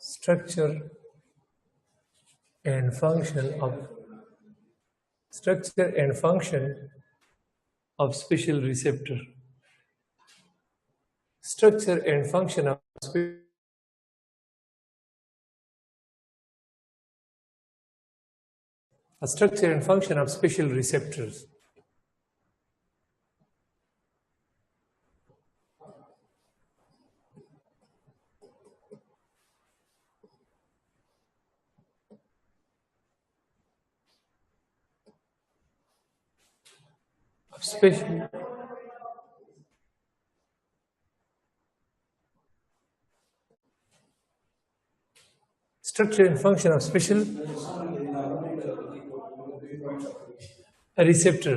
structure and function of special receptor. Structure and function of structure and function of special receptors. Special structure and function of special receptor.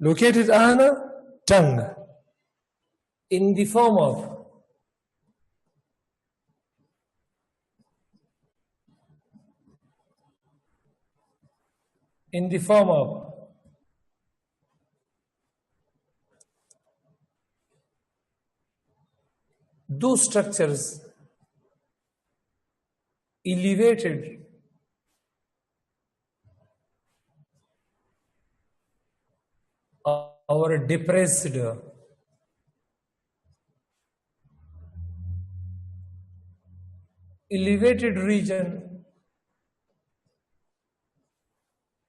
Located on a tongue in the form of those structures elevated or depressed elevated region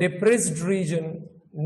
depressed region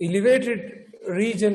elevated region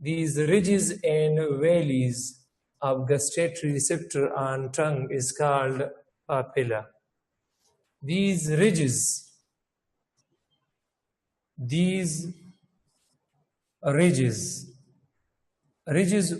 These ridges and valleys of gustatory receptor on tongue is called papilla. These ridges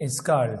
is called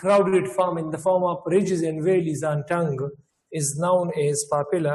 crowded form in the form of ridges and valleys on tongue is known as papilla.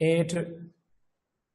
8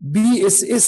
BSS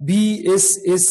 BSS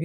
B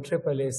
SSS،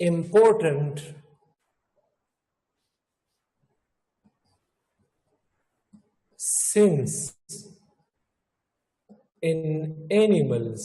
important sense in animals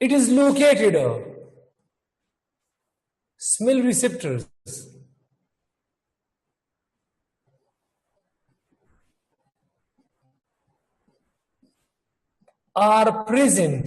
It is located smell receptors are present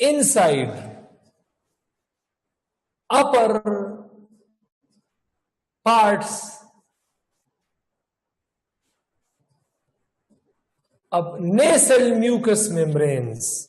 inside upper parts of nasal mucous membranes.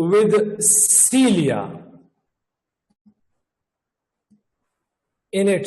with cilia in it,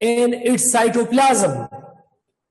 in its cytoplasm,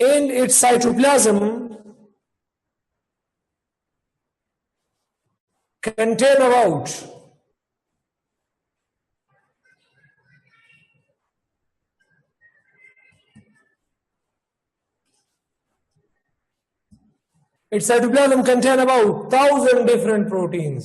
in its cytoplasm contain about 1,000 different proteins.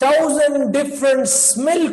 1,000 different smell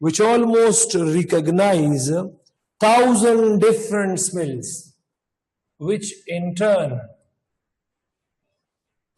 which almost recognize 1,000 different smells, which in turn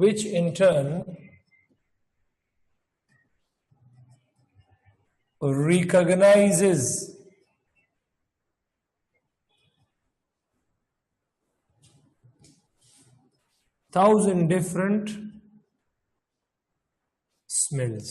which in turn recognizes 1,000 different smells.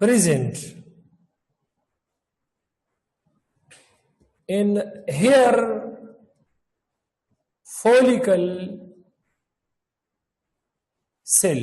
present in hair follicle cell.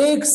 1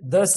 10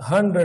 100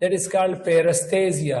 that is called paresthesia.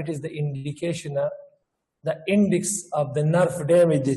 it is the indication the index of the nerve damage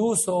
200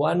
1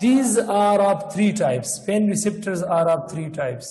These are of 3 types. Pain receptors are of 3 types.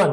1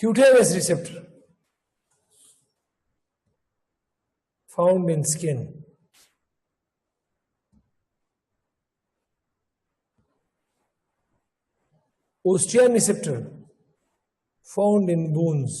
Cutaneous receptor found in skin. Ostian receptor found in bones.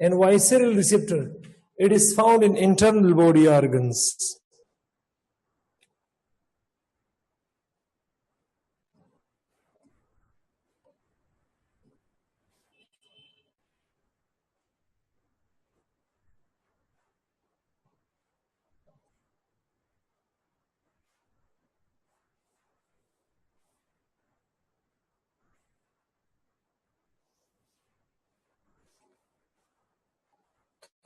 And visceral receptor, it is found in internal body organs.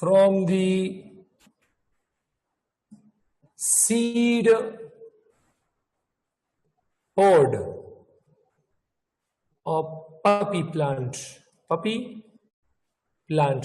from the seed pod of poppy plant. Poppy plant.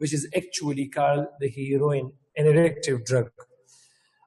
which is actually called the heroin, an addictive drug.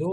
2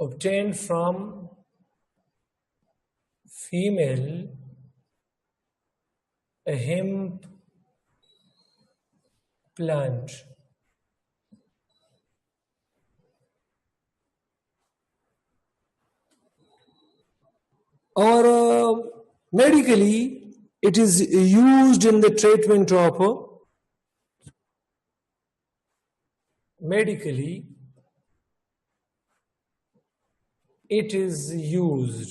obtained from female hemp plant. Or medically it is used in the treatment of medically it is used.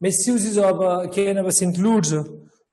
misuse of cannabis includes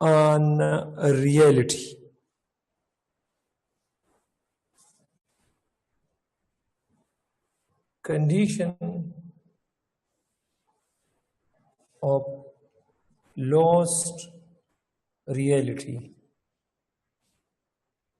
on reality. Condition of lost reality.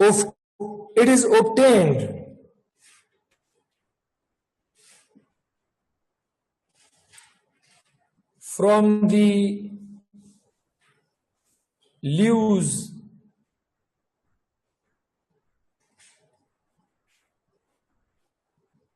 it is obtained from the leaves,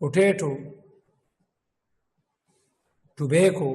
potato, tobacco,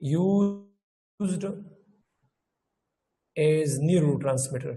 used as neurotransmitter.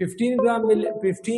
15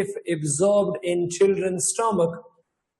if absorbed in children's stomach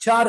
4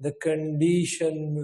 the condition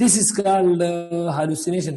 This is called hallucination.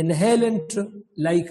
inhalant like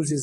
uses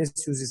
misuses